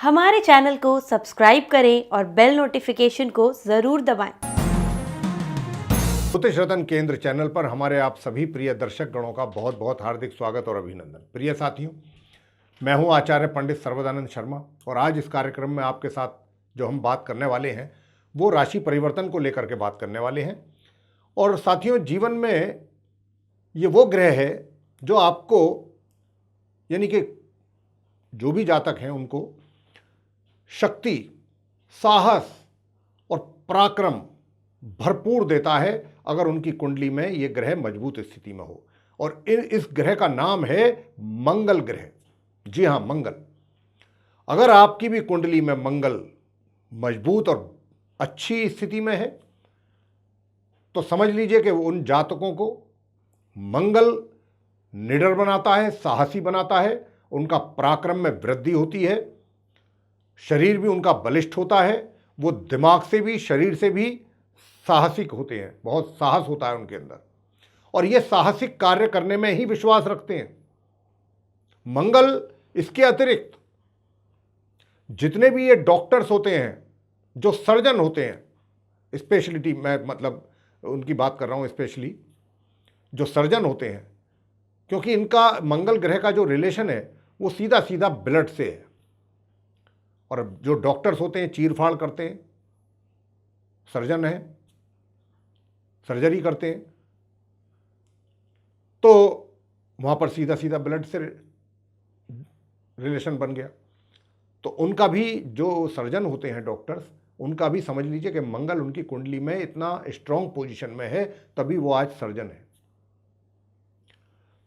हमारे चैनल को सब्सक्राइब करें और बेल नोटिफिकेशन को ज़रूर दबाएं। ज्योतिष रतन केंद्र चैनल पर हमारे आप सभी प्रिय दर्शक गणों का बहुत बहुत हार्दिक स्वागत और अभिनंदन। प्रिय साथियों, मैं हूं आचार्य पंडित सर्वदानंद शर्मा और आज इस कार्यक्रम में आपके साथ जो हम बात करने वाले हैं वो राशि परिवर्तन को लेकर के बात करने वाले हैं। और साथियों, जीवन में ये वो ग्रह है जो आपको, यानी कि जो भी जातक हैं उनको शक्ति, साहस और पराक्रम भरपूर देता है अगर उनकी कुंडली में ये ग्रह मजबूत स्थिति में हो। और इस ग्रह का नाम है मंगल ग्रह। जी हाँ, मंगल। अगर आपकी भी कुंडली में मंगल मजबूत और अच्छी स्थिति में है तो समझ लीजिए कि उन जातकों को मंगल निडर बनाता है, साहसी बनाता है, उनका पराक्रम में वृद्धि होती है, शरीर भी उनका बलिष्ठ होता है, वो दिमाग से भी शरीर से भी साहसिक होते हैं, बहुत साहस होता है उनके अंदर और ये साहसिक कार्य करने में ही विश्वास रखते हैं। मंगल इसके अतिरिक्त जितने भी ये डॉक्टर्स होते हैं, जो सर्जन होते हैं, स्पेशलिटी मैं मतलब उनकी बात कर रहा हूँ, स्पेशली जो सर्जन होते हैं, क्योंकि इनका मंगल ग्रह का जो रिलेशन है वो सीधा सीधा ब्लड से है। और जो डॉक्टर्स होते हैं, चीरफाड़ करते हैं, सर्जन हैं, सर्जरी करते हैं, तो वहाँ पर सीधा सीधा ब्लड से रिलेशन बन गया। तो उनका भी, जो सर्जन होते हैं डॉक्टर्स, उनका भी समझ लीजिए कि मंगल उनकी कुंडली में इतना स्ट्रांग पोजीशन में है, तभी वो आज सर्जन है।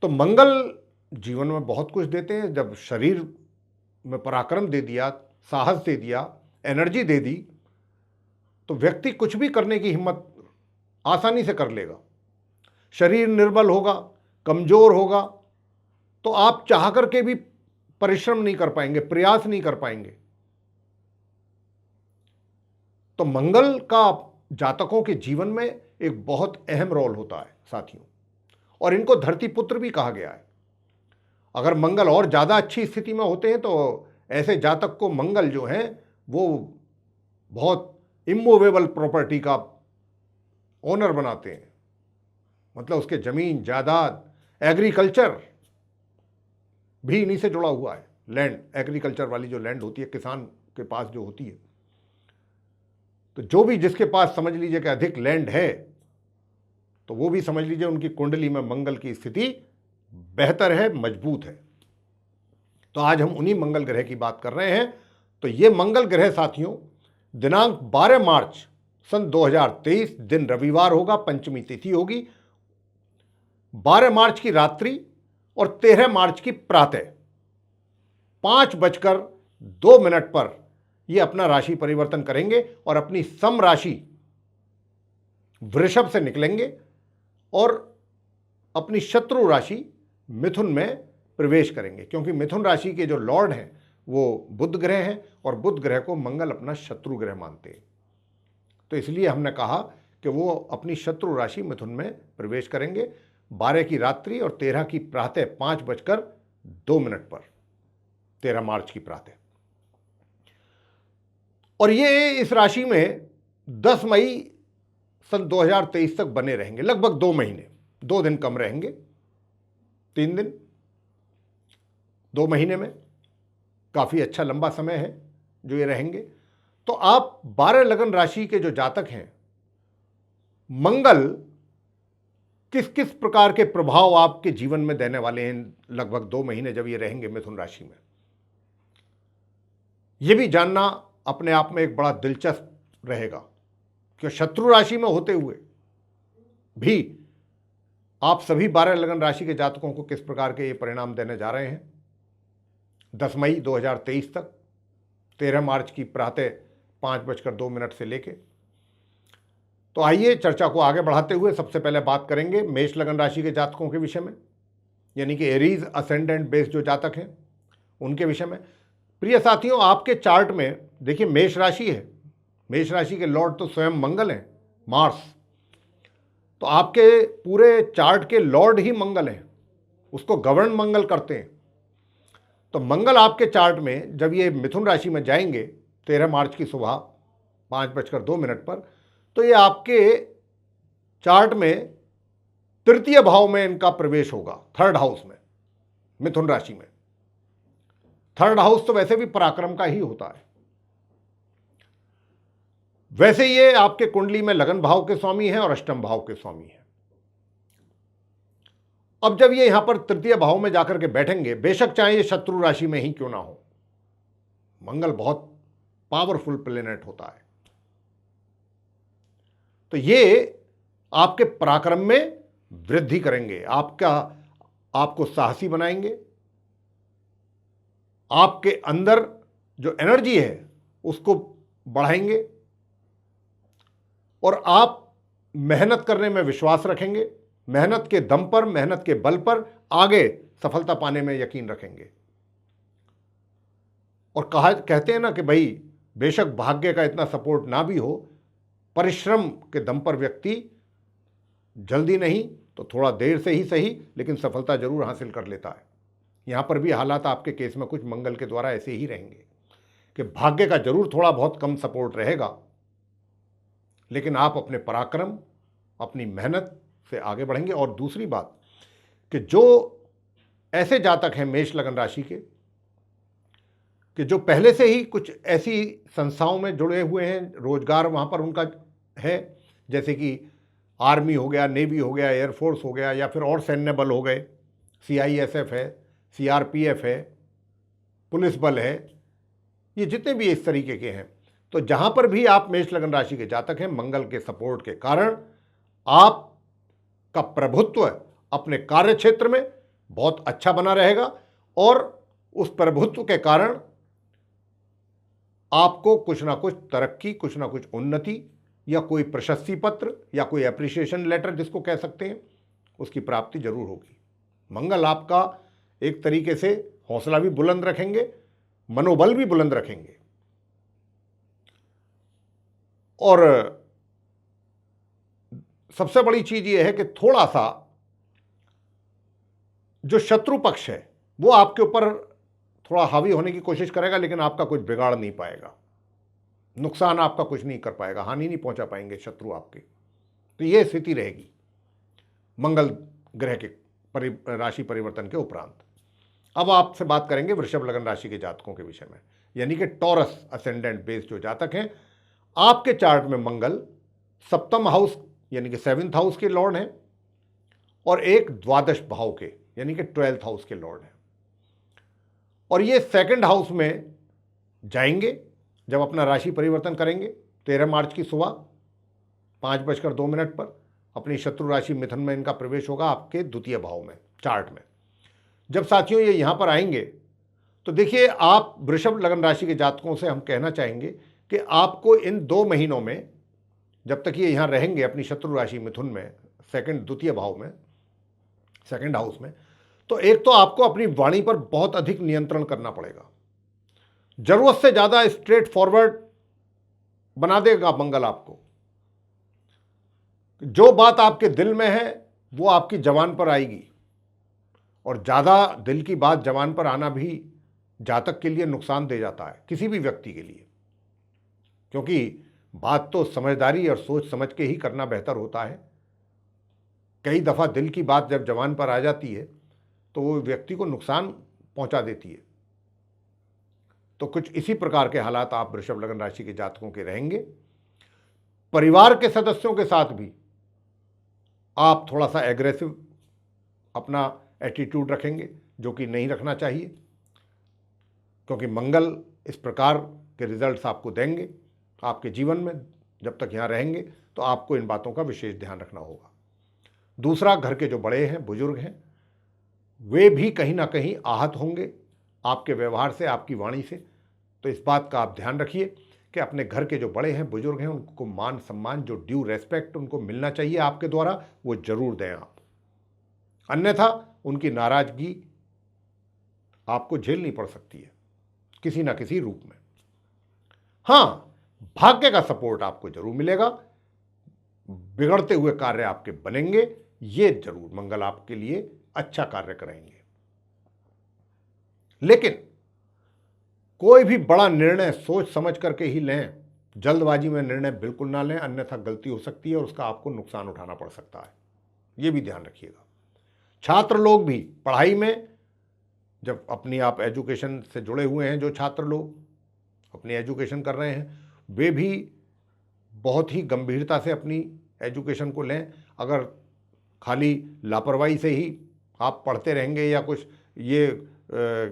तो मंगल जीवन में बहुत कुछ देते हैं। जब शरीर में पराक्रम दे दिया, साहस दे दिया, एनर्जी दे दी, तो व्यक्ति कुछ भी करने की हिम्मत आसानी से कर लेगा। शरीर निर्बल होगा, कमजोर होगा, तो आप चाह करके भी परिश्रम नहीं कर पाएंगे, प्रयास नहीं कर पाएंगे। तो मंगल का जातकों के जीवन में एक बहुत अहम रोल होता है साथियों, और इनको धरती पुत्र भी कहा गया है। अगर मंगल और ज़्यादा अच्छी स्थिति में होते हैं तो ऐसे जातक को मंगल जो है वो बहुत इमूवेबल प्रॉपर्टी का ओनर बनाते हैं। मतलब उसके ज़मीन, जायदाद, एग्रीकल्चर भी इन्हीं से जुड़ा हुआ है। लैंड, एग्रीकल्चर वाली जो लैंड होती है, किसान के पास जो होती है, तो जो भी जिसके पास समझ लीजिए कि अधिक लैंड है, तो वो भी समझ लीजिए उनकी कुंडली में मंगल की स्थिति बेहतर है, मजबूत है। तो आज हम उन्हीं मंगल ग्रह की बात कर रहे हैं। तो ये मंगल ग्रह साथियों दिनांक 12 मार्च सन 2023, दिन रविवार होगा, पंचमी तिथि होगी, 12 मार्च की रात्रि और 13 मार्च की प्रातः 5:02 पर ये अपना राशि परिवर्तन करेंगे और अपनी सम राशि वृषभ से निकलेंगे और अपनी शत्रु राशि मिथुन में प्रवेश करेंगे। क्योंकि मिथुन राशि के जो लॉर्ड हैं वो बुध ग्रह हैं और बुध ग्रह को मंगल अपना शत्रु ग्रह मानते हैं। तो इसलिए हमने कहा कि वो अपनी शत्रु राशि मिथुन में प्रवेश करेंगे 12 की रात्रि और 13 की प्रातः 5:02 पर, 13 मार्च की प्रातः। और ये इस राशि में 10 मई सन 2023 तक बने रहेंगे, लगभग 2 महीने, 2 दिन कम रहेंगे, 3 दिन, 2 महीने में काफ़ी अच्छा लंबा समय है जो ये रहेंगे। तो आप 12 लगन राशि के जो जातक हैं, मंगल किस किस प्रकार के प्रभाव आपके जीवन में देने वाले हैं लगभग 2 महीने जब ये रहेंगे मिथुन राशि में, ये भी जानना अपने आप में एक बड़ा दिलचस्प रहेगा कि शत्रु राशि में होते हुए भी आप सभी 12 लगन राशि के जातकों को किस प्रकार के ये परिणाम देने जा रहे हैं 10 मई 2023 तक, 13 मार्च की प्रातः 5:02 से लेके। तो आइए चर्चा को आगे बढ़ाते हुए सबसे पहले बात करेंगे मेष लगन राशि के जातकों के विषय में, यानी कि एरीज असेंडेंट बेस जो जातक हैं उनके विषय में। प्रिय साथियों, आपके चार्ट में देखिए मेष राशि है, मेष राशि के लॉर्ड तो स्वयं मंगल हैं, मार्स। तो आपके पूरे चार्ट के लॉर्ड ही मंगल हैं, उसको गवर्न मंगल करते हैं। तो मंगल आपके चार्ट में जब ये मिथुन राशि में जाएंगे 13 मार्च की सुबह 5:02 पर, तो ये आपके चार्ट में तृतीय भाव में इनका प्रवेश होगा, थर्ड हाउस में, मिथुन राशि में। थर्ड हाउस तो वैसे भी पराक्रम का ही होता है। वैसे ये आपके कुंडली में लगन भाव के स्वामी हैं और अष्टम भाव के स्वामी हैं। अब जब ये यहां पर तृतीय भाव में जाकर के बैठेंगे, बेशक चाहे ये शत्रु राशि में ही क्यों ना हो, मंगल बहुत पावरफुल प्लेनेट होता है, तो ये आपके पराक्रम में वृद्धि करेंगे, आपको साहसी बनाएंगे, आपके अंदर जो एनर्जी है उसको बढ़ाएंगे और आप मेहनत करने में विश्वास रखेंगे, मेहनत के दम पर, मेहनत के बल पर आगे सफलता पाने में यकीन रखेंगे। और कहते हैं ना कि भाई बेशक भाग्य का इतना सपोर्ट ना भी हो, परिश्रम के दम पर व्यक्ति जल्दी नहीं तो थोड़ा देर से ही सही लेकिन सफलता जरूर हासिल कर लेता है। यहां पर भी हालात आपके केस में कुछ मंगल के द्वारा ऐसे ही रहेंगे कि भाग्य का जरूर थोड़ा बहुत कम सपोर्ट रहेगा, लेकिन आप अपने पराक्रम, अपनी मेहनत से आगे बढ़ेंगे। और दूसरी बात कि जो ऐसे जातक हैं मेष लगन राशि के कि जो पहले से ही कुछ ऐसी संस्थाओं में जुड़े हुए हैं, रोजगार वहां पर उनका है, जैसे कि आर्मी हो गया, नेवी हो गया, एयरफोर्स हो गया, या फिर और सैन्य बल हो गए, CISF है, CRPF है, पुलिस बल है, ये जितने भी इस तरीके के हैं, तो जहां पर भी आप मेष लगन राशि के जातक हैं, मंगल के सपोर्ट के कारण आपका प्रभुत्व अपने कार्य क्षेत्र में बहुत अच्छा बना रहेगा और उस प्रभुत्व के कारण आपको कुछ ना कुछ तरक्की, कुछ ना कुछ उन्नति या कोई प्रशस्ति पत्र या कोई एप्रिसिएशन लेटर जिसको कह सकते हैं, उसकी प्राप्ति जरूर होगी। मंगल आपका एक तरीके से हौसला भी बुलंद रखेंगे, मनोबल भी बुलंद रखेंगे। और सबसे बड़ी चीज यह है कि थोड़ा सा जो शत्रु पक्ष है वो आपके ऊपर थोड़ा हावी होने की कोशिश करेगा, लेकिन आपका कुछ बिगाड़ नहीं पाएगा, नुकसान आपका कुछ नहीं कर पाएगा, हानि नहीं पहुंचा पाएंगे शत्रु आपके। तो यह स्थिति रहेगी मंगल ग्रह के राशि परिवर्तन के उपरांत। अब आपसे बात करेंगे वृषभ लगन राशि के जातकों के विषय में, यानी कि टॉरस असेंडेंट बेस जो जातक हैं। आपके चार्ट में मंगल सप्तम हाउस यानी कि 7th हाउस के लॉर्ड हैं और एक द्वादश भाव के यानी कि 12th हाउस के लॉर्ड हैं, और ये 2nd हाउस में जाएंगे जब अपना राशि परिवर्तन करेंगे 13 मार्च की सुबह 5:02 पर। अपनी शत्रु राशि मिथुन में इनका प्रवेश होगा आपके द्वितीय भाव में चार्ट में। जब साथियों ये यहां पर आएंगे तो देखिए, आप वृषभ लगन राशि के जातकों से हम कहना चाहेंगे कि आपको इन 2 महीनों में जब तक ये यहां रहेंगे अपनी शत्रु राशि मिथुन में द्वितीय भाव में 2nd हाउस में, तो एक तो आपको अपनी वाणी पर बहुत अधिक नियंत्रण करना पड़ेगा। जरूरत से ज्यादा स्ट्रेट फॉरवर्ड बना देगा मंगल आपको। जो बात आपके दिल में है वो आपकी जबान पर आएगी, और ज्यादा दिल की बात जबान पर आना भी जातक के लिए नुकसान दे जाता है, किसी भी व्यक्ति के लिए, क्योंकि बात तो समझदारी और सोच समझ के ही करना बेहतर होता है। कई दफा दिल की बात जब जबान पर आ जाती है तो वो व्यक्ति को नुकसान पहुंचा देती है। तो कुछ इसी प्रकार के हालात आप वृषभ लगन राशि के जातकों के रहेंगे। परिवार के सदस्यों के साथ भी आप थोड़ा सा एग्रेसिव अपना एटीट्यूड रखेंगे, जो कि नहीं रखना चाहिए, क्योंकि मंगल इस प्रकार के रिजल्ट्स आपको देंगे आपके जीवन में। जब तक यहाँ रहेंगे तो आपको इन बातों का विशेष ध्यान रखना होगा। दूसरा, घर के जो बड़े हैं, बुजुर्ग हैं, वे भी कहीं ना कहीं आहत होंगे आपके व्यवहार से, आपकी वाणी से। तो इस बात का आप ध्यान रखिए कि अपने घर के जो बड़े हैं, बुजुर्ग हैं, उनको मान सम्मान, जो ड्यू रेस्पेक्ट उनको मिलना चाहिए आपके द्वारा, वो जरूर दें आप। अन्यथा उनकी नाराजगी आपको झेलनी पड़ सकती है किसी ना किसी रूप में। हाँ, भाग्य का सपोर्ट आपको जरूर मिलेगा, बिगड़ते हुए कार्य आपके बनेंगे, ये जरूर मंगल आपके लिए अच्छा कार्य करेंगे। लेकिन कोई भी बड़ा निर्णय सोच समझ करके ही लें, जल्दबाजी में निर्णय बिल्कुल ना लें, अन्यथा गलती हो सकती है और उसका आपको नुकसान उठाना पड़ सकता है। ये भी ध्यान रखिएगा। छात्र लोग भी पढ़ाई में, जब अपनी आप एजुकेशन से जुड़े हुए हैं, जो छात्र लोग अपनी एजुकेशन कर रहे हैं, वे भी बहुत ही गंभीरता से अपनी एजुकेशन को लें। अगर खाली लापरवाही से ही आप पढ़ते रहेंगे या कुछ ये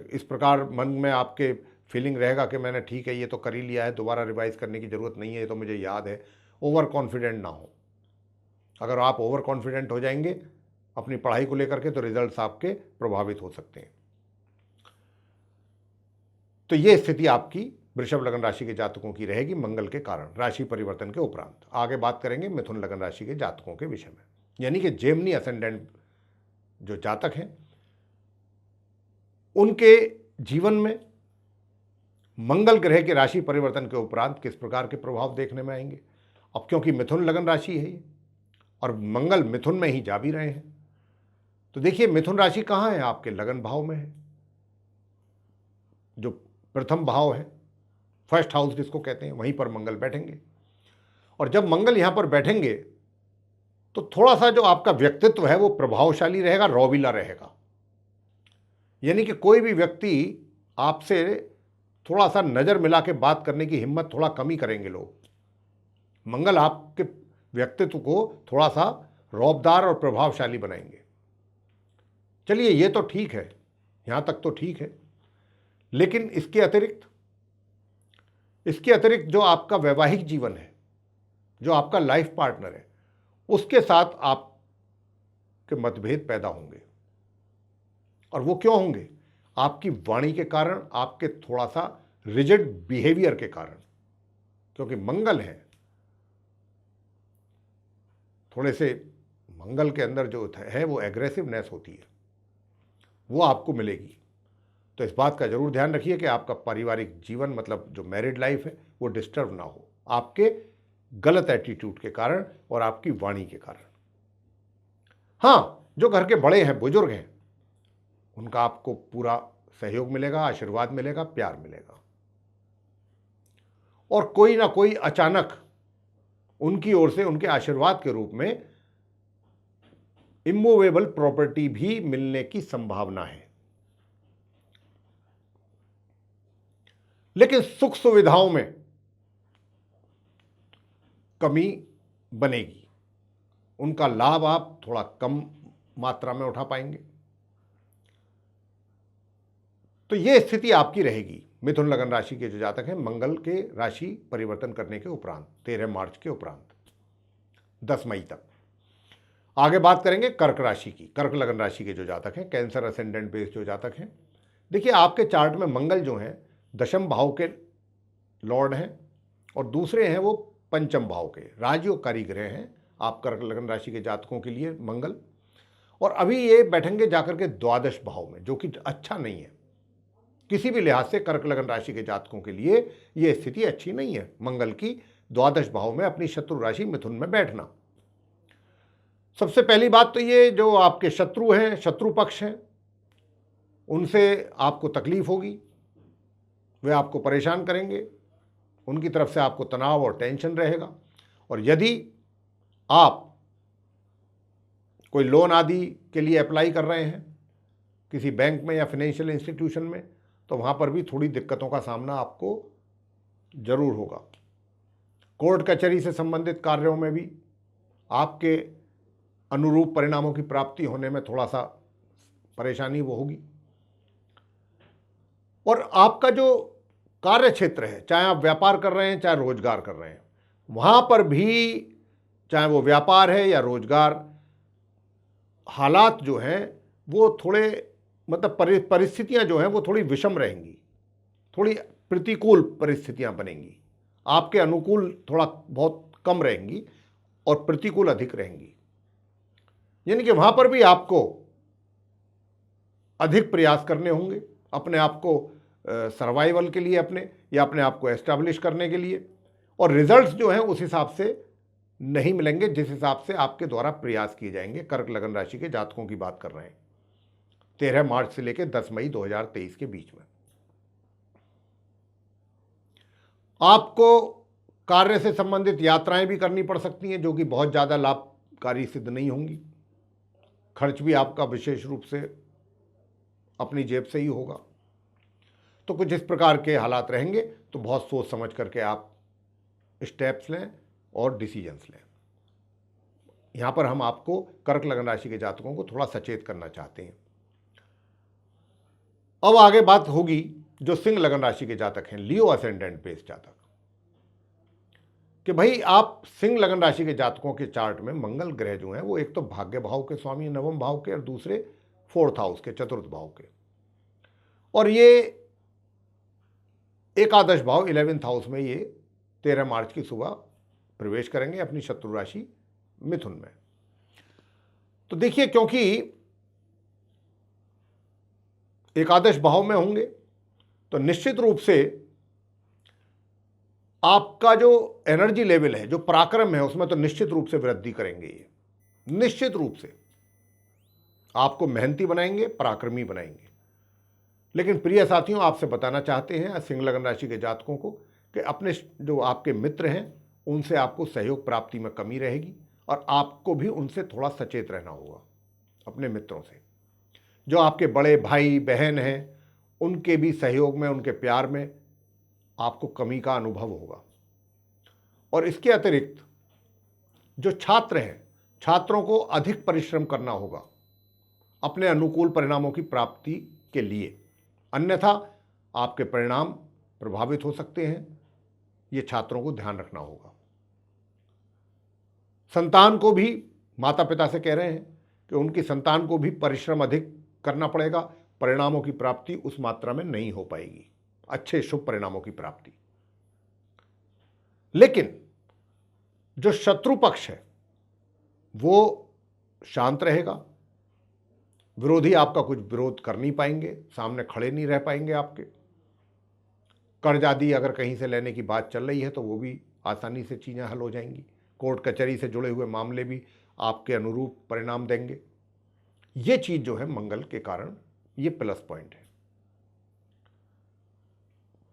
इस प्रकार मन में आपके फीलिंग रहेगा कि मैंने ठीक है ये तो कर ही लिया है, दोबारा रिवाइज करने की ज़रूरत नहीं है, ये तो मुझे याद है, ओवर कॉन्फिडेंट ना हो। अगर आप ओवर कॉन्फिडेंट हो जाएंगे अपनी पढ़ाई को लेकर के तो रिजल्ट्स आपके प्रभावित हो सकते हैं। तो ये स्थिति आपकी वृषभ लगन राशि के जातकों की रहेगी मंगल के कारण, राशि परिवर्तन के उपरांत। आगे बात करेंगे मिथुन लगन राशि के जातकों के विषय में, यानी कि जेमिनी असेंडेंट जो जातक हैं उनके जीवन में मंगल ग्रह के राशि परिवर्तन के उपरांत किस प्रकार के प्रभाव देखने में आएंगे। अब क्योंकि मिथुन लगन राशि है ये और मंगल मिथुन में ही जा भी रहे हैं, तो देखिए मिथुन राशि कहाँ है, आपके लगन भाव में है, जो प्रथम भाव है, फर्स्ट हाउस जिसको कहते हैं, वहीं पर मंगल बैठेंगे। और जब मंगल यहां पर बैठेंगे तो थोड़ा सा जो आपका व्यक्तित्व है वो प्रभावशाली रहेगा, रौबीला रहेगा। यानी कि कोई भी व्यक्ति आपसे थोड़ा सा नज़र मिला के बात करने की हिम्मत थोड़ा कम ही करेंगे लोग। मंगल आपके व्यक्तित्व को थोड़ा सा रौबदार और प्रभावशाली बनाएंगे। चलिए ये तो ठीक है, यहाँ तक तो ठीक है, लेकिन इसके अतिरिक्त जो आपका वैवाहिक जीवन है, जो आपका लाइफ पार्टनर है, उसके साथ आपके मतभेद पैदा होंगे। और वो क्यों होंगे? आपकी वाणी के कारण, आपके थोड़ा सा रिजिड बिहेवियर के कारण, क्योंकि मंगल है, थोड़े से मंगल के अंदर जो है वो एग्रेसिवनेस होती है, वो आपको मिलेगी। तो इस बात का जरूर ध्यान रखिए कि आपका पारिवारिक जीवन, मतलब जो मैरिड लाइफ है, वो डिस्टर्ब ना हो आपके गलत एटीट्यूड के कारण और आपकी वाणी के कारण। हाँ, जो घर के बड़े हैं, बुजुर्ग हैं, उनका आपको पूरा सहयोग मिलेगा, आशीर्वाद मिलेगा, प्यार मिलेगा। और कोई ना कोई अचानक उनकी ओर से उनके आशीर्वाद के रूप में इमूवेबल प्रॉपर्टी भी मिलने की संभावना है। लेकिन सुख सुविधाओं में कमी बनेगी, उनका लाभ आप थोड़ा कम मात्रा में उठा पाएंगे। तो यह स्थिति आपकी रहेगी मिथुन लगन राशि के जो जातक हैं मंगल के राशि परिवर्तन करने के उपरांत, 13 मार्च के उपरांत 10 मई तक। आगे बात करेंगे कर्क राशि की। कर्क लगन राशि के जो जातक हैं, कैंसर असेंडेंट बेस्ड जो जातक हैं, देखिए आपके चार्ट में मंगल जो हैं दशम भाव के लॉर्ड हैं और दूसरे हैं वो पंचम भाव के राजयोगकारी ग्रह हैं आप कर्क लगन राशि के जातकों के लिए मंगल। और अभी ये बैठेंगे जाकर के द्वादश भाव में, जो कि अच्छा नहीं है किसी भी लिहाज से। कर्क लगन राशि के जातकों के लिए ये स्थिति अच्छी नहीं है, मंगल की द्वादश भाव में अपनी शत्रु राशि मिथुन में बैठना। सबसे पहली बात तो ये, जो आपके शत्रु हैं, शत्रु पक्ष हैं, उनसे आपको तकलीफ होगी, वे आपको परेशान करेंगे, उनकी तरफ से आपको तनाव और टेंशन रहेगा। और यदि आप कोई लोन आदि के लिए अप्लाई कर रहे हैं किसी बैंक में या फाइनेंशियल इंस्टीट्यूशन में, तो वहाँ पर भी थोड़ी दिक्कतों का सामना आपको जरूर होगा। कोर्ट कचहरी से संबंधित कार्यों में भी आपके अनुरूप परिणामों की प्राप्ति होने में थोड़ा सा परेशानी वो होगी। और आपका जो कार्य क्षेत्र है, चाहे आप व्यापार कर रहे हैं चाहे रोजगार कर रहे हैं, वहाँ पर भी चाहे वो व्यापार है या रोजगार, हालात जो हैं वो थोड़े, मतलब परिस्थितियां जो हैं वो थोड़ी विषम रहेंगी, थोड़ी प्रतिकूल परिस्थितियां बनेंगी, आपके अनुकूल थोड़ा बहुत कम रहेंगी और प्रतिकूल अधिक रहेंगी। यानी कि वहां पर भी आपको अधिक प्रयास करने होंगे अपने आप को सर्वाइवल के लिए, अपने या अपने आप को एस्टैब्लिश करने के लिए, और रिजल्ट्स जो हैं उस हिसाब से नहीं मिलेंगे जिस हिसाब से आपके द्वारा प्रयास किए जाएंगे। कर्क लगन राशि के जातकों की बात कर रहे हैं। 13 मार्च से लेकर 10 मई 2023 के बीच में। आपको कार्य से संबंधित यात्राएं भी करनी पड़ सकती हैं, जो कि बहुत ज़्यादा लाभकारी सिद्ध नहीं होंगी। खर्च भी आपका विशेष रूप से अपनी जेब से ही होगा। तो कुछ इस प्रकार के हालात रहेंगे, तो बहुत सोच समझ करके आप स्टेप्स लें और डिसीजंस लें। यहां पर हम आपको कर्क लगन राशि के जातकों को थोड़ा सचेत करना चाहते हैं। अब आगे बात होगी जो सिंह लगन राशि के जातक हैं, लियो असेंडेंट बेस्ड जातक, कि भाई आप सिंह लगन राशि के जातकों के चार्ट में मंगल ग्रह जो हैं वो एक तो भाग्य भाव के स्वामी नवम भाव के, और दूसरे 4th हाउस के, चतुर्थ भाव के, और ये एकादश भाव 11th हाउस में ये 13 मार्च की सुबह प्रवेश करेंगे अपनी शत्रु राशि मिथुन में। तो देखिए, क्योंकि एकादश भाव में होंगे तो निश्चित रूप से आपका जो एनर्जी लेवल है, जो पराक्रम है, उसमें तो निश्चित रूप से वृद्धि करेंगे। ये निश्चित रूप से आपको मेहनती बनाएंगे, पराक्रमी बनाएंगे। लेकिन प्रिय साथियों, आपसे बताना चाहते हैं सिंह लगन राशि के जातकों को कि अपने जो आपके मित्र हैं उनसे आपको सहयोग प्राप्ति में कमी रहेगी, और आपको भी उनसे थोड़ा सचेत रहना होगा। अपने मित्रों से, जो आपके बड़े भाई बहन हैं, उनके भी सहयोग में, उनके प्यार में आपको कमी का अनुभव होगा। और इसके अतिरिक्त जो छात्र हैं, छात्रों को अधिक परिश्रम करना होगा अपने अनुकूल परिणामों की प्राप्ति के लिए, अन्यथा आपके परिणाम प्रभावित हो सकते हैं। ये छात्रों को ध्यान रखना होगा। संतान को भी माता पिता से कह रहे हैं कि उनकी संतान को भी परिश्रम अधिक करना पड़ेगा, परिणामों की प्राप्ति उस मात्रा में नहीं हो पाएगी, अच्छे शुभ परिणामों की प्राप्ति। लेकिन जो शत्रु पक्ष है वो शांत रहेगा, विरोधी आपका कुछ विरोध कर नहीं पाएंगे, सामने खड़े नहीं रह पाएंगे आपके। कर्ज आदि अगर कहीं से लेने की बात चल रही है तो वो भी आसानी से चीज़ें हल हो जाएंगी। कोर्ट कचहरी से जुड़े हुए मामले भी आपके अनुरूप परिणाम देंगे। ये चीज़ जो है मंगल के कारण ये प्लस पॉइंट है।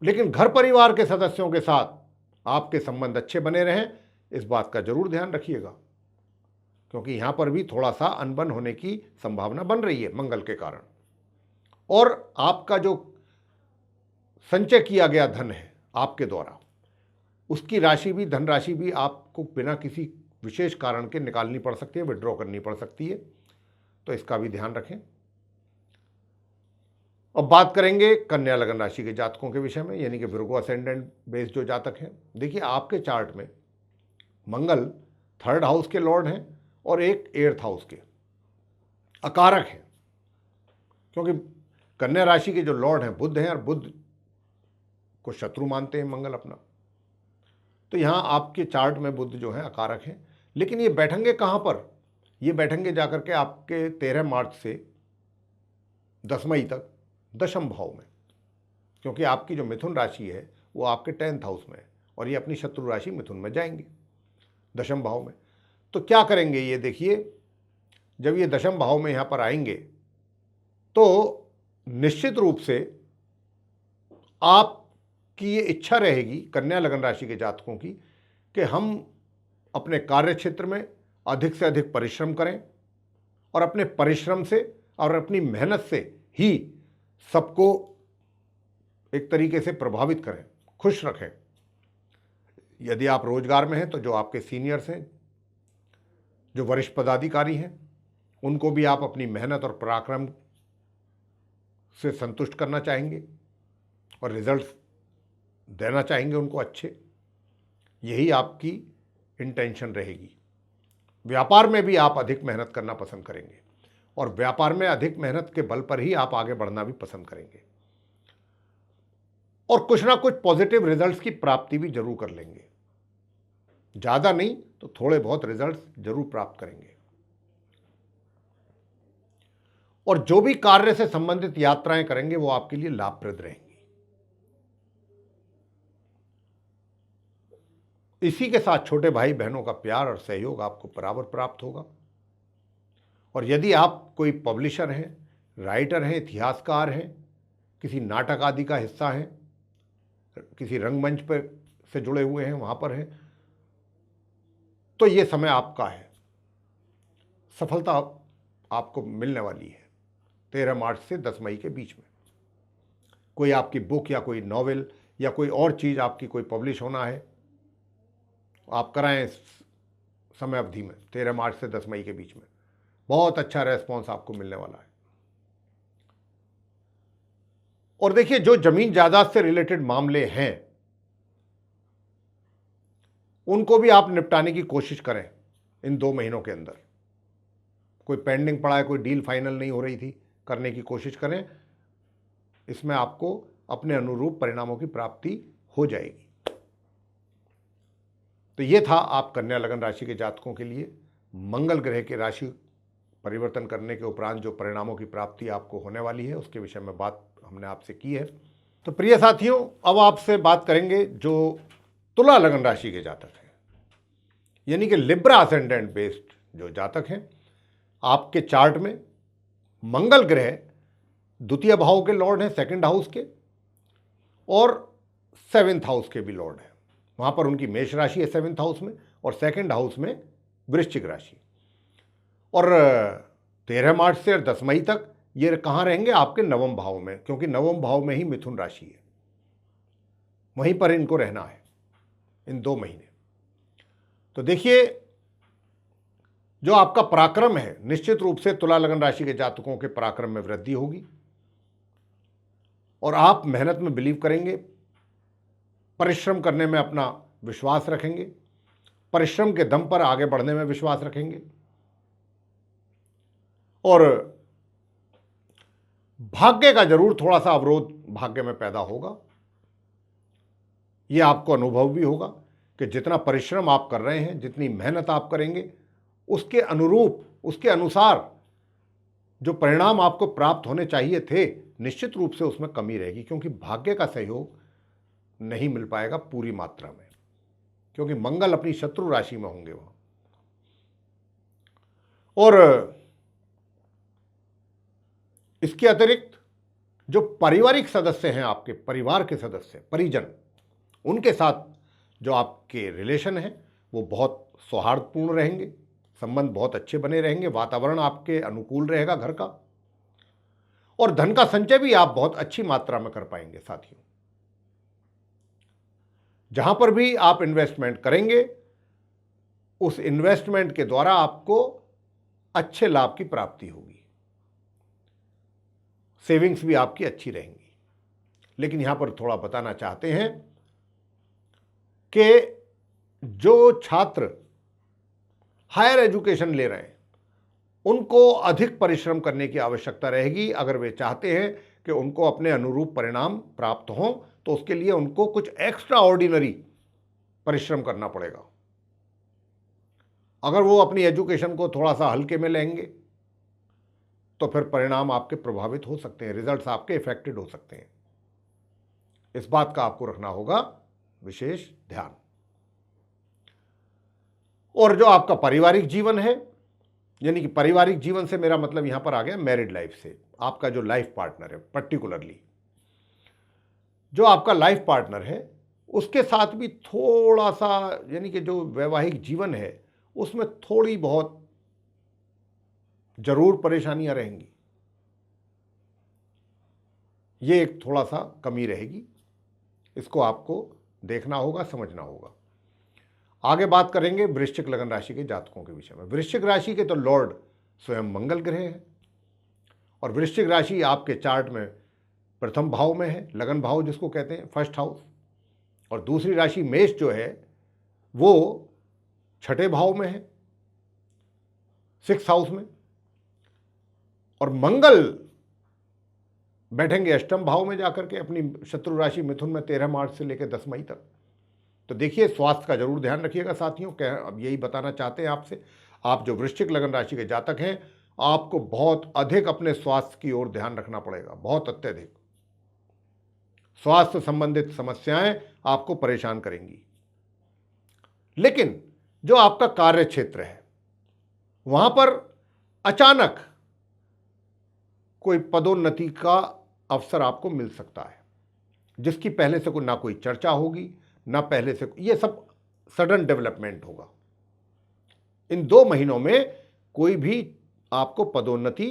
लेकिन घर परिवार के सदस्यों के साथ आपके संबंध अच्छे बने रहें, इस बात का जरूर ध्यान रखिएगा, क्योंकि यहां पर भी थोड़ा सा अनबन होने की संभावना बन रही है मंगल के कारण। और आपका जो संचय किया गया धन है आपके द्वारा, उसकी राशि भी, धनराशि भी आपको बिना किसी विशेष कारण के निकालनी पड़ सकती है, विड्रॉ करनी पड़ सकती है। तो इसका भी ध्यान रखें। अब बात करेंगे कन्या लगन राशि के जातकों के विषय में, यानी कि विर्गो असेंडेंट बेस्ड जो जातक हैं। देखिए, आपके चार्ट में मंगल 3rd हाउस के लॉर्ड हैं और एक 8th हाउस के अकारक हैं, क्योंकि कन्या राशि के जो लॉर्ड हैं बुध हैं, और बुध को शत्रु मानते हैं मंगल अपना। तो यहां आपके चार्ट में बुध जो है अकारक हैं। लेकिन ये बैठेंगे कहां पर? ये बैठेंगे जाकर के आपके 13 मार्च से 10 मई तक दशम भाव में, क्योंकि आपकी जो मिथुन राशि है वो आपके 10th हाउस में है, और ये अपनी शत्रु राशि मिथुन में जाएंगे दशम भाव में। तो क्या करेंगे ये देखिए, जब ये दशम भाव में यहाँ पर आएंगे तो निश्चित रूप से आपकी ये इच्छा रहेगी कन्या लगन राशि के जातकों की कि हम अपने कार्य क्षेत्र में अधिक से अधिक परिश्रम करें, और अपने परिश्रम से और अपनी मेहनत से ही सबको एक तरीके से प्रभावित करें, खुश रखें। यदि आप रोजगार में हैं तो जो आपके सीनियर्स हैं, जो वरिष्ठ पदाधिकारी हैं, उनको भी आप अपनी मेहनत और पराक्रम से संतुष्ट करना चाहेंगे और रिजल्ट्स देना चाहेंगे उनको अच्छे। यही आपकी इंटेंशन रहेगी। व्यापार में भी आप अधिक मेहनत करना पसंद करेंगे, और व्यापार में अधिक मेहनत के बल पर ही आप आगे बढ़ना भी पसंद करेंगे, और कुछ ना कुछ पॉजिटिव रिजल्ट्स की प्राप्ति भी जरूर कर लेंगे। ज़्यादा नहीं तो थोड़े बहुत रिजल्ट्स जरूर प्राप्त करेंगे। और जो भी कार्य से संबंधित यात्राएं करेंगे वो आपके लिए लाभप्रद रहेंगी। इसी के साथ छोटे भाई बहनों का प्यार और सहयोग आपको बराबर प्राप्त होगा। और यदि आप कोई पब्लिशर हैं, राइटर हैं, इतिहासकार हैं, किसी नाटक आदि का हिस्सा हैं, किसी रंगमंच पर से जुड़े हुए हैं, वहाँ पर हैं, तो ये समय आपका है। सफलता आपको मिलने वाली है 13 मार्च से 10 मई के बीच में। कोई आपकी बुक या कोई नॉवेल या कोई और चीज़ आपकी कोई पब्लिश होना है, आप कराएं इस समय अवधि में 13 मार्च से 10 मई के बीच में। बहुत अच्छा रेस्पॉन्स आपको मिलने वाला है। और देखिए, जो जमीन जायदाद से रिलेटेड मामले हैं उनको भी आप निपटाने की कोशिश करें इन 2 महीनों के अंदर। कोई पेंडिंग पड़ा है, कोई डील फाइनल नहीं हो रही थी, करने की कोशिश करें। इसमें आपको अपने अनुरूप परिणामों की प्राप्ति हो जाएगी। तो ये था आप कन्या लगन राशि के जातकों के लिए मंगल ग्रह के राशि परिवर्तन करने के उपरांत जो परिणामों की प्राप्ति आपको होने वाली है, उसके विषय में बात हमने आपसे की है। तो प्रिय साथियों, अब आपसे बात करेंगे जो तुला लगन राशि के जातक हैं, यानी कि लिब्रा असेंडेंट बेस्ड जो जातक हैं। आपके चार्ट में मंगल ग्रह द्वितीय भाव के लॉर्ड हैं, सेकंड हाउस के, और 7th हाउस के भी लॉर्ड हैं। वहां पर उनकी मेष राशि है 7th हाउस में, और सेकंड हाउस में वृश्चिक राशि। और 13 मार्च से 10 मई तक ये कहाँ रहेंगे? आपके नवम भाव में, क्योंकि नवम भाव में ही मिथुन राशि है, वहीं पर इनको रहना है इन 2 महीने। तो देखिए, जो आपका पराक्रम है, निश्चित रूप से तुला लगन राशि के जातकों के पराक्रम में वृद्धि होगी और आप मेहनत में बिलीव करेंगे, परिश्रम करने में अपना विश्वास रखेंगे, परिश्रम के दम पर आगे बढ़ने में विश्वास रखेंगे, और भाग्य का जरूर थोड़ा सा अवरोध भाग्य में पैदा होगा। यह आपको अनुभव भी होगा कि जितना परिश्रम आप कर रहे हैं, जितनी मेहनत आप करेंगे, उसके अनुरूप, उसके अनुसार जो परिणाम आपको प्राप्त होने चाहिए थे, निश्चित रूप से उसमें कमी रहेगी, क्योंकि भाग्य का सहयोग नहीं मिल पाएगा पूरी मात्रा में, क्योंकि मंगल अपनी शत्रु राशि में होंगे वहां। और इसके अतिरिक्त जो पारिवारिक सदस्य हैं, आपके परिवार के सदस्य, परिजन, उनके साथ जो आपके रिलेशन हैं वो बहुत सौहार्दपूर्ण रहेंगे, संबंध बहुत अच्छे बने रहेंगे, वातावरण आपके अनुकूल रहेगा घर का, और धन का संचय भी आप बहुत अच्छी मात्रा में कर पाएंगे। साथियों, जहां पर भी आप इन्वेस्टमेंट करेंगे, उस इन्वेस्टमेंट के द्वारा आपको अच्छे लाभ की प्राप्ति होगी, सेविंग्स भी आपकी अच्छी रहेंगी। लेकिन यहां पर थोड़ा बताना चाहते हैं कि जो छात्र हायर एजुकेशन ले रहे हैं, उनको अधिक परिश्रम करने की आवश्यकता रहेगी। अगर वे चाहते हैं कि उनको अपने अनुरूप परिणाम प्राप्त हों, तो उसके लिए उनको कुछ एक्स्ट्रा ऑर्डिनरी परिश्रम करना पड़ेगा। अगर वो अपनी एजुकेशन को थोड़ा सा हल्के में लेंगे, तो फिर परिणाम आपके प्रभावित हो सकते हैं, रिजल्ट्स आपके इफेक्टेड हो सकते हैं। इस बात का आपको रखना होगा विशेष ध्यान। और जो आपका पारिवारिक जीवन है, यानी कि पारिवारिक जीवन से मेरा मतलब यहां पर आ गया मैरिड लाइफ से, आपका जो लाइफ पार्टनर है, पर्टिकुलरली जो आपका लाइफ पार्टनर है, उसके साथ भी थोड़ा सा, यानी कि जो वैवाहिक जीवन है उसमें थोड़ी बहुत जरूर परेशानियां रहेंगी। ये एक थोड़ा सा कमी रहेगी, इसको आपको देखना होगा, समझना होगा। आगे बात करेंगे वृश्चिक लगन राशि के जातकों के विषय में। वृश्चिक राशि के तो लॉर्ड स्वयं मंगल ग्रह है, और वृश्चिक राशि आपके चार्ट में प्रथम भाव में है, लगन भाव जिसको कहते हैं, फर्स्ट हाउस। और दूसरी राशि मेष जो है वो 6ठे भाव में है, 6th हाउस में। और मंगल बैठेंगे अष्टम भाव में जाकर के अपनी शत्रु राशि मिथुन में 13 मार्च से लेकर 10 मई तक। तो देखिए, स्वास्थ्य का जरूर ध्यान रखिएगा साथियों। अब यही बताना चाहते हैं आपसे, आप जो वृश्चिक लगन राशि के जातक हैं, आपको बहुत अधिक अपने स्वास्थ्य की ओर ध्यान रखना पड़ेगा, बहुत अत्यधिक। स्वास्थ्य संबंधित समस्याएं आपको परेशान करेंगी। लेकिन जो आपका कार्य क्षेत्र है, वहां पर अचानक कोई पदोन्नति का अवसर आपको मिल सकता है, जिसकी पहले से ना कोई चर्चा होगी, ना पहले से, ये सब सडन डेवलपमेंट होगा। इन 2 महीनों में कोई भी आपको पदोन्नति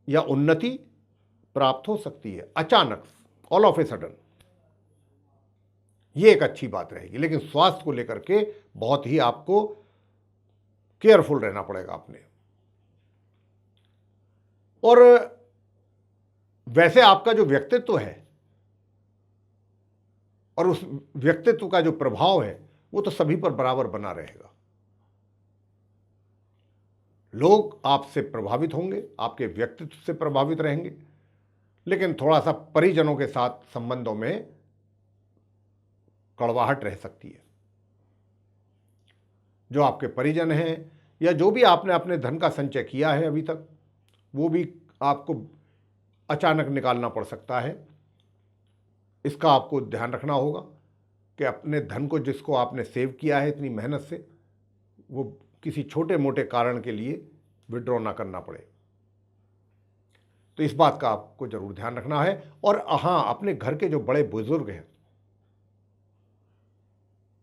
या उन्नति प्राप्त हो सकती है अचानक, ऑल ऑफ ए सडन। ये एक अच्छी बात रहेगी, लेकिन स्वास्थ्य को लेकर के बहुत ही आपको केयरफुल रहना पड़ेगा अपने। और वैसे आपका जो व्यक्तित्व है और उस व्यक्तित्व का जो प्रभाव है वो तो सभी पर बराबर बना रहेगा। लोग आपसे प्रभावित होंगे, आपके व्यक्तित्व से प्रभावित रहेंगे, लेकिन थोड़ा सा परिजनों के साथ संबंधों में कड़वाहट रह सकती है। जो आपके परिजन हैं या जो भी आपने अपने धन का संचय किया है अभी तक, वो भी आपको अचानक निकालना पड़ सकता है। इसका आपको ध्यान रखना होगा कि अपने धन को, जिसको आपने सेव किया है इतनी मेहनत से, वो किसी छोटे मोटे कारण के लिए विड्रॉ ना करना पड़े। तो इस बात का आपको जरूर ध्यान रखना है। और हाँ, अपने घर के जो बड़े बुजुर्ग हैं,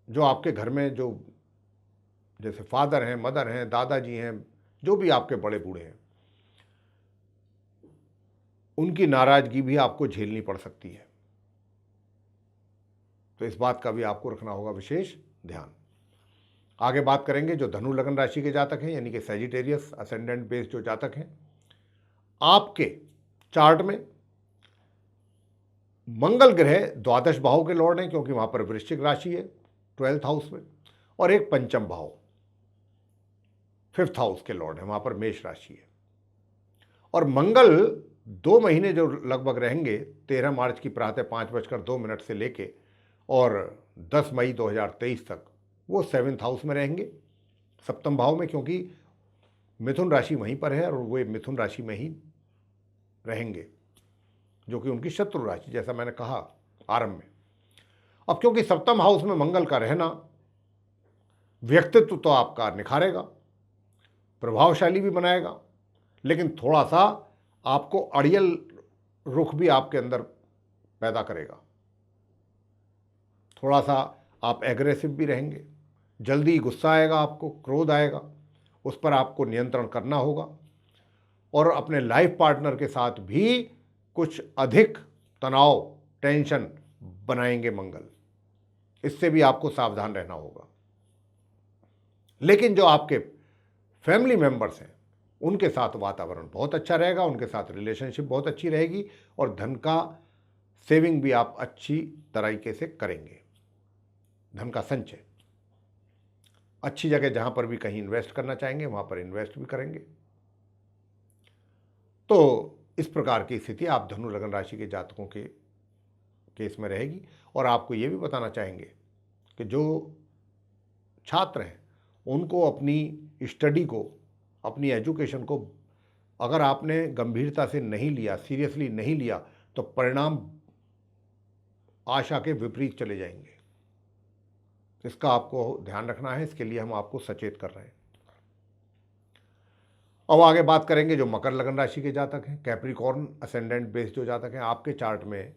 जो आपके घर में जो जैसे फादर हैं, मदर हैं, दादाजी हैं, जो भी आपके बड़े बूढ़े हैं, उनकी नाराजगी भी आपको झेलनी पड़ सकती है। तो इस बात का भी आपको रखना होगा विशेष ध्यान। आगे बात करेंगे जो धनु लग्न राशि के जातक हैं, यानी कि सैजिटेरियस असेंडेंट बेस्ड जो जातक हैं, आपके चार्ट में मंगल ग्रह द्वादश भाव के लॉर्ड हैं, क्योंकि वहां पर वृश्चिक राशि है 12th हाउस में, और एक पंचम भाव 5th हाउस के लॉर्ड है, वहां पर मेष राशि है। और मंगल 2 महीने जो लगभग रहेंगे, 13 मार्च की प्रातः 5:02 से लेके और 10 मई 2023 तक, वो 7th हाउस में रहेंगे, सप्तम भाव में, क्योंकि मिथुन राशि वहीं पर है और वो मिथुन राशि में ही रहेंगे, जो कि उनकी शत्रु राशि, जैसा मैंने कहा आरंभ में। अब क्योंकि सप्तम हाउस में मंगल का रहना व्यक्तित्व तो आपका निखारेगा, प्रभावशाली भी बनाएगा, लेकिन थोड़ा सा आपको अड़ियल रुख भी आपके अंदर पैदा करेगा। थोड़ा सा आप एग्रेसिव भी रहेंगे, जल्दी गुस्सा आएगा, आपको क्रोध आएगा, उस पर आपको नियंत्रण करना होगा। और अपने लाइफ पार्टनर के साथ भी कुछ अधिक तनाव, टेंशन बनाएंगे मंगल, इससे भी आपको सावधान रहना होगा। लेकिन जो आपके फैमिली मेंबर्स हैं, उनके साथ वातावरण बहुत अच्छा रहेगा, उनके साथ रिलेशनशिप बहुत अच्छी रहेगी, और धन का सेविंग भी आप अच्छी तरीके से करेंगे। धन का संचय अच्छी जगह, जहां पर भी कहीं इन्वेस्ट करना चाहेंगे वहां पर इन्वेस्ट भी करेंगे। तो इस प्रकार की स्थिति आप धनु लग्न राशि के जातकों के केस में रहेगी। और आपको ये भी बताना चाहेंगे कि जो छात्र हैं, उनको अपनी स्टडी को, अपनी एजुकेशन को अगर आपने गंभीरता से नहीं लिया, सीरियसली नहीं लिया, तो परिणाम आशा के विपरीत चले जाएंगे। इसका आपको ध्यान रखना है, इसके लिए हम आपको सचेत कर रहे हैं। अब आगे बात करेंगे जो मकर लग्न राशि के जातक हैं, कैप्रिकॉर्न असेंडेंट बेस्ड जो जातक हैं, आपके चार्ट में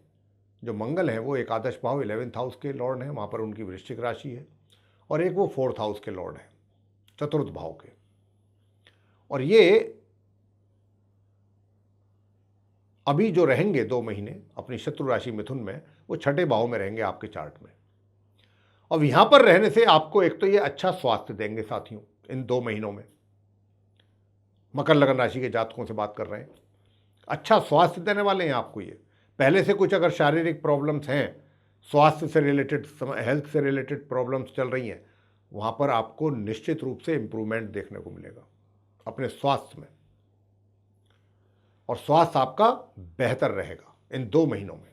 जो मंगल है वो एकादश भाव 11th हाउस के लॉर्ड हैं, वहाँ पर उनकी वृश्चिक राशि है, और एक वो 4th हाउस के लॉर्ड हैं, चतुर्थ भाव के। और ये अभी जो रहेंगे 2 महीने अपनी शत्रु राशि मिथुन में, वो 6ठे भाव में रहेंगे आपके चार्ट में। अब यहाँ पर रहने से आपको एक तो ये अच्छा स्वास्थ्य देंगे साथियों, इन 2 महीनों में मकर लग्न राशि के जातकों से बात कर रहे हैं, अच्छा स्वास्थ्य देने वाले हैं आपको। ये पहले से कुछ अगर शारीरिक प्रॉब्लम्स हैं, स्वास्थ्य से रिलेटेड, हेल्थ से रिलेटेड प्रॉब्लम्स चल रही हैं, वहाँ पर आपको निश्चित रूप से इम्प्रूवमेंट देखने को मिलेगा अपने स्वास्थ्य में, और स्वास्थ्य आपका बेहतर रहेगा इन 2 महीनों में।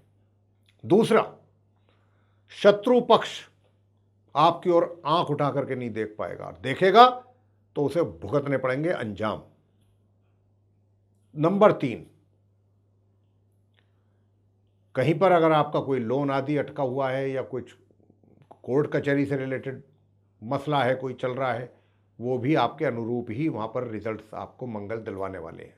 दूसरा, शत्रु पक्ष आपकी ओर आंख उठा करके नहीं देख पाएगा, देखेगा तो उसे भुगतने पड़ेंगे अंजाम। नंबर 3, कहीं पर अगर आपका कोई लोन आदि अटका हुआ है या कुछ कोर्ट कचहरी से रिलेटेड मसला है, कोई चल रहा है, वो भी आपके अनुरूप ही वहाँ पर रिजल्ट्स आपको मंगल दिलवाने वाले हैं।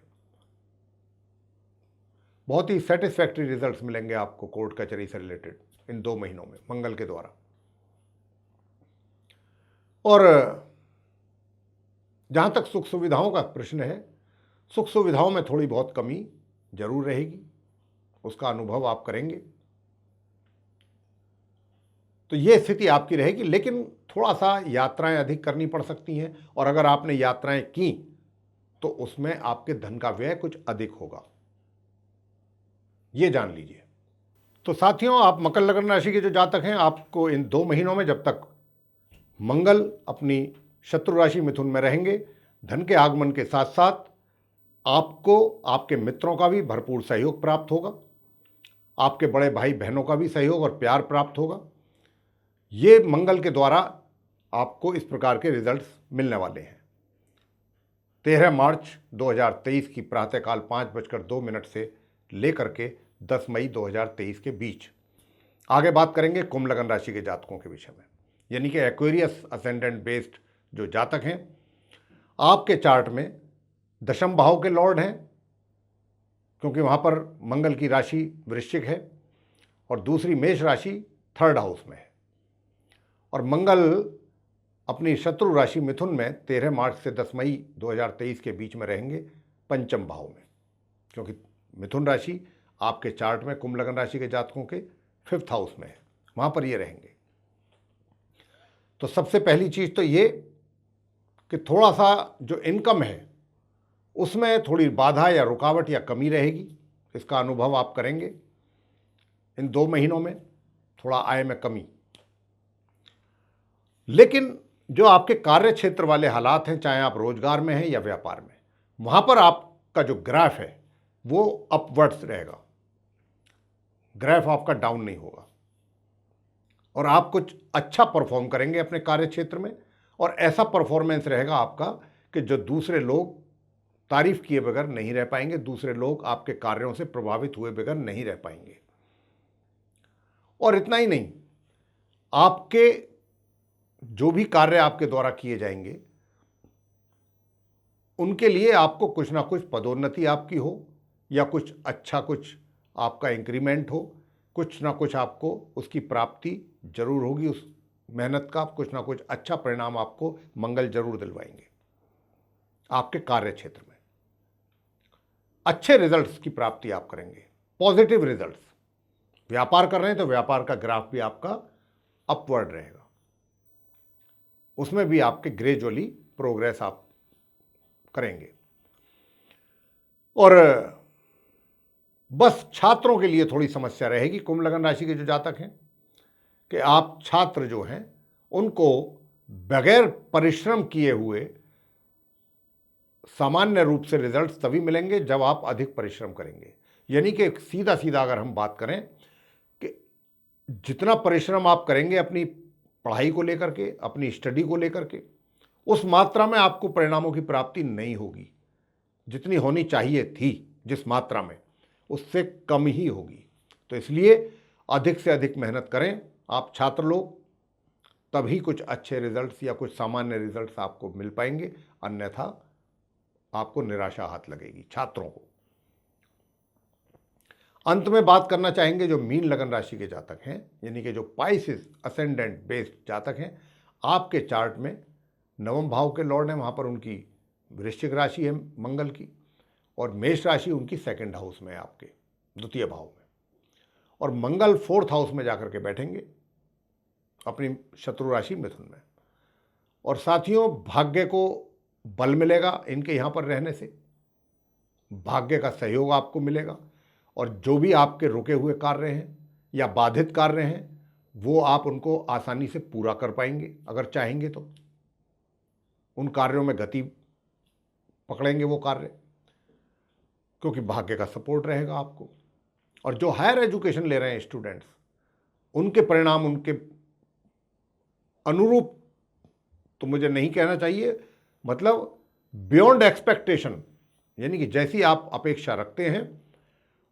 बहुत ही सेटिस्फैक्ट्री रिजल्ट्स मिलेंगे आपको कोर्ट कचहरी से रिलेटेड इन 2 महीनों में मंगल के द्वारा। और जहां तक सुख सुविधाओं का प्रश्न है, सुख सुविधाओं में थोड़ी बहुत कमी जरूर रहेगी, उसका अनुभव आप करेंगे, तो ये स्थिति आपकी रहेगी। लेकिन थोड़ा सा यात्राएं अधिक करनी पड़ सकती हैं, और अगर आपने यात्राएं की तो उसमें आपके धन का व्यय कुछ अधिक होगा, ये जान लीजिए। तो साथियों, आप मकर लग्न राशि के जो जातक हैं, आपको इन 2 महीनों में जब तक मंगल अपनी शत्रु राशि मिथुन में रहेंगे, धन के आगमन के साथ साथ आपको आपके मित्रों का भी भरपूर सहयोग प्राप्त होगा, आपके बड़े भाई बहनों का भी सहयोग और प्यार प्राप्त होगा। ये मंगल के द्वारा आपको इस प्रकार के रिजल्ट्स मिलने वाले हैं 13 मार्च 2023 की प्रातःकाल 5:02 से लेकर के 10 मई 2023 के बीच। आगे बात करेंगे कुंभ लग्न राशि के जातकों के विषय में, यानी कि एक्वेरियस असेंडेंट बेस्ड जो जातक हैं, आपके चार्ट में दशम भाव के लॉर्ड हैं, क्योंकि वहाँ पर मंगल की राशि वृश्चिक है और दूसरी मेष राशि 3rd हाउस में है, और मंगल अपनी शत्रु राशि मिथुन में 13 मार्च से 10 मई 2023 के बीच में रहेंगे 5म भाव में, क्योंकि मिथुन राशि आपके चार्ट में कुंभ लग्न राशि के जातकों के 5th हाउस में है, वहाँ पर ये रहेंगे। तो सबसे पहली चीज़ तो ये कि थोड़ा सा जो इनकम है उसमें थोड़ी बाधा या रुकावट या कमी रहेगी, इसका अनुभव आप करेंगे इन 2 महीनों में, थोड़ा आय में कमी। लेकिन जो आपके कार्य क्षेत्र वाले हालात हैं, चाहे आप रोजगार में हैं या व्यापार में, वहाँ पर आपका जो ग्राफ है वो अपवर्ड्स रहेगा, ग्राफ आपका डाउन नहीं होगा, और आप कुछ अच्छा परफॉर्म करेंगे अपने कार्य क्षेत्र में, और ऐसा परफॉर्मेंस रहेगा आपका कि जो दूसरे लोग तारीफ किए बगैर नहीं रह पाएंगे, दूसरे लोग आपके कार्यों से प्रभावित हुए बगैर नहीं रह पाएंगे। और इतना ही नहीं, आपके जो भी कार्य आपके द्वारा किए जाएंगे उनके लिए आपको कुछ ना कुछ पदोन्नति आपकी हो, या कुछ अच्छा कुछ आपका इंक्रीमेंट हो, कुछ ना कुछ आपको उसकी प्राप्ति जरूर होगी, उस मेहनत का कुछ ना कुछ अच्छा परिणाम आपको मंगल जरूर दिलवाएंगे। आपके कार्य क्षेत्र में अच्छे रिजल्ट्स की प्राप्ति आप करेंगे, पॉजिटिव रिजल्ट्स। व्यापार कर रहे हैं तो व्यापार का ग्राफ भी आपका अपवर्ड रहेगा, उसमें भी आपके ग्रेजुअली प्रोग्रेस आप करेंगे। और बस छात्रों के लिए थोड़ी समस्या रहेगी, कुंभ लग्न राशि के जो जातक हैं, कि आप छात्र जो हैं उनको बगैर परिश्रम किए हुए सामान्य रूप से रिजल्ट्स तभी मिलेंगे जब आप अधिक परिश्रम करेंगे। यानी कि सीधा सीधा अगर हम बात करें कि जितना परिश्रम आप करेंगे अपनी पढ़ाई को लेकर के, अपनी स्टडी को लेकर के, उस मात्रा में आपको परिणामों की प्राप्ति नहीं होगी। जितनी होनी चाहिए थी जिस मात्रा में, उससे कम ही होगी। तो इसलिए अधिक से अधिक मेहनत करें आप छात्र लोग, तभी कुछ अच्छे रिजल्ट्स या कुछ सामान्य रिजल्ट्स आपको मिल पाएंगे, अन्यथा आपको निराशा हाथ लगेगी छात्रों को। अंत में बात करना चाहेंगे जो मीन लगन राशि के जातक हैं, यानी कि जो पाइसेस असेंडेंट बेस्ड जातक हैं, आपके चार्ट में 9वें भाव के लॉर्ड हैं, वहाँ पर उनकी वृश्चिक राशि है मंगल की, और मेष राशि उनकी 2nd हाउस में है, आपके 2य भाव में, और मंगल 4th हाउस में जाकर के बैठेंगे अपनी शत्रु राशि मिथुन में। और साथियों, भाग्य को बल मिलेगा इनके यहाँ पर रहने से, भाग्य का सहयोग आपको मिलेगा, और जो भी आपके रुके हुए कार्य हैं या बाधित कार्य हैं वो आप उनको आसानी से पूरा कर पाएंगे अगर चाहेंगे तो। उन कार्यों में गति पकड़ेंगे वो कार्य, क्योंकि भाग्य का सपोर्ट रहेगा आपको। और जो हायर एजुकेशन ले रहे हैं स्टूडेंट्स, उनके परिणाम उनके अनुरूप तो मुझे नहीं कहना चाहिए, मतलब बियॉन्ड एक्सपेक्टेशन, यानी कि जैसी आप अपेक्षा रखते हैं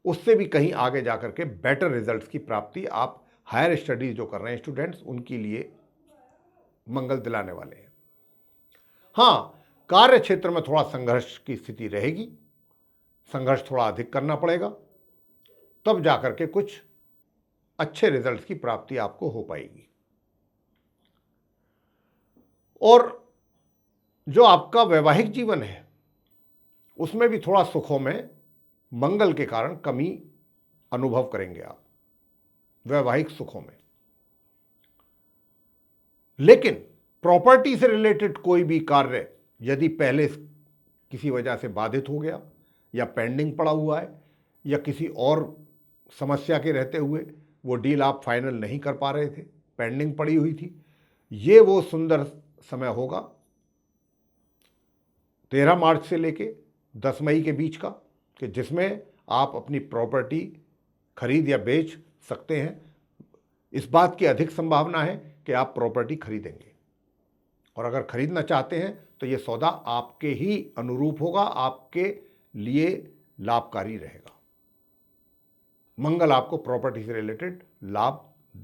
उससे भी कहीं आगे जाकर के बेटर रिजल्ट्स की प्राप्ति आप हायर स्टडीज जो कर रहे हैं स्टूडेंट्स, उनके लिए मंगल दिलाने वाले हैं। हाँ, कार्य क्षेत्र में थोड़ा संघर्ष की स्थिति रहेगी, संघर्ष थोड़ा अधिक करना पड़ेगा, तब जाकर के कुछ अच्छे रिजल्ट्स की प्राप्ति आपको हो पाएगी। और जो आपका वैवाहिक जीवन है उसमें भी थोड़ा सुखों में मंगल के कारण कमी अनुभव करेंगे आप, वैवाहिक सुखों में। लेकिन प्रॉपर्टी से रिलेटेड कोई भी कार्य यदि पहले किसी वजह से बाधित हो गया या पेंडिंग पड़ा हुआ है या किसी और समस्या के रहते हुए वो डील आप फाइनल नहीं कर पा रहे थे, पेंडिंग पड़ी हुई थी, ये वो सुंदर समय होगा 13 मार्च से लेके 10 मई के बीच का, कि जिसमें आप अपनी प्रॉपर्टी खरीद या बेच सकते हैं। इस बात की अधिक संभावना है कि आप प्रॉपर्टी खरीदेंगे, और अगर खरीदना चाहते हैं तो ये सौदा आपके ही अनुरूप होगा, आपके लिए लाभकारी रहेगा। मंगल आपको प्रॉपर्टी से रिलेटेड लाभ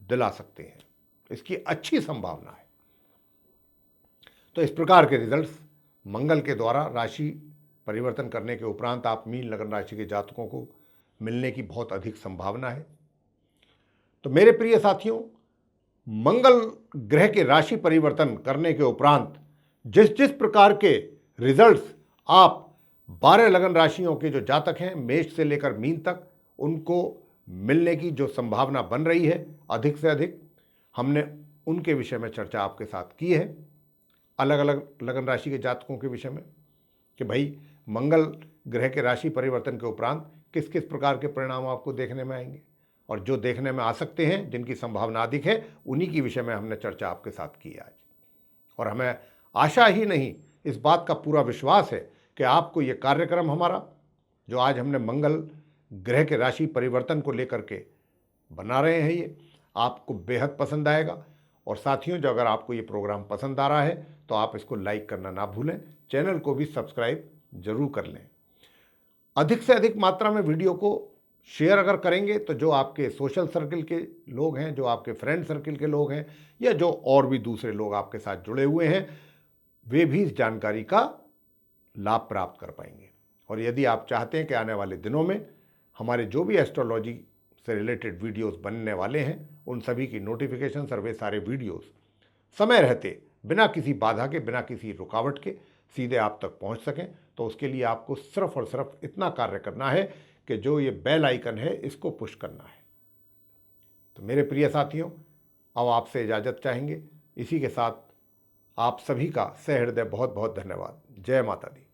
दिला सकते हैं, इसकी अच्छी संभावना है। तो इस प्रकार के रिजल्ट्स मंगल के द्वारा राशि परिवर्तन करने के उपरांत आप मीन लगन राशि के जातकों को मिलने की बहुत अधिक संभावना है। तो मेरे प्रिय साथियों, मंगल ग्रह के राशि परिवर्तन करने के उपरांत जिस जिस प्रकार के रिजल्ट्स आप 12 लगन राशियों के जो जातक हैं, मेष से लेकर मीन तक, उनको मिलने की जो संभावना बन रही है अधिक से अधिक, हमने उनके विषय में चर्चा आपके साथ की है, अलग अलग लगन राशि के जातकों के विषय में, कि भाई मंगल ग्रह के राशि परिवर्तन के उपरांत किस किस प्रकार के परिणाम आपको देखने में आएंगे, और जो देखने में आ सकते हैं, जिनकी संभावना अधिक है, उन्हीं की विषय में हमने चर्चा आपके साथ की आज। और हमें आशा ही नहीं, इस बात का पूरा विश्वास है कि आपको ये कार्यक्रम हमारा जो आज हमने मंगल ग्रह के राशि परिवर्तन को लेकर के बना रहे हैं, ये आपको बेहद पसंद आएगा। और साथियों, जो अगर आपको ये प्रोग्राम पसंद आ रहा है तो आप इसको लाइक करना ना भूलें, चैनल को भी सब्सक्राइब जरूर कर लें। अधिक से अधिक मात्रा में वीडियो को शेयर अगर करेंगे तो जो आपके सोशल सर्किल के लोग हैं, जो आपके फ्रेंड सर्किल के लोग हैं, या जो और भी दूसरे लोग आपके साथ जुड़े हुए हैं, वे भी इस जानकारी का लाभ प्राप्त कर पाएंगे। और यदि आप चाहते हैं कि आने वाले दिनों में हमारे जो भी एस्ट्रोलॉजी से रिलेटेड वीडियोस बनने वाले हैं, उन सभी की नोटिफिकेशन और वे सारे वीडियोस समय रहते बिना किसी बाधा के, बिना किसी रुकावट के सीधे आप तक पहुंच सकें, तो उसके लिए आपको सिर्फ और सिर्फ इतना कार्य करना है कि जो ये बेल आइकन है इसको पुश करना है। तो मेरे प्रिय साथियों, अब आपसे इजाज़त चाहेंगे। इसी के साथ आप सभी का सहृदय बहुत बहुत धन्यवाद। जय माता दी।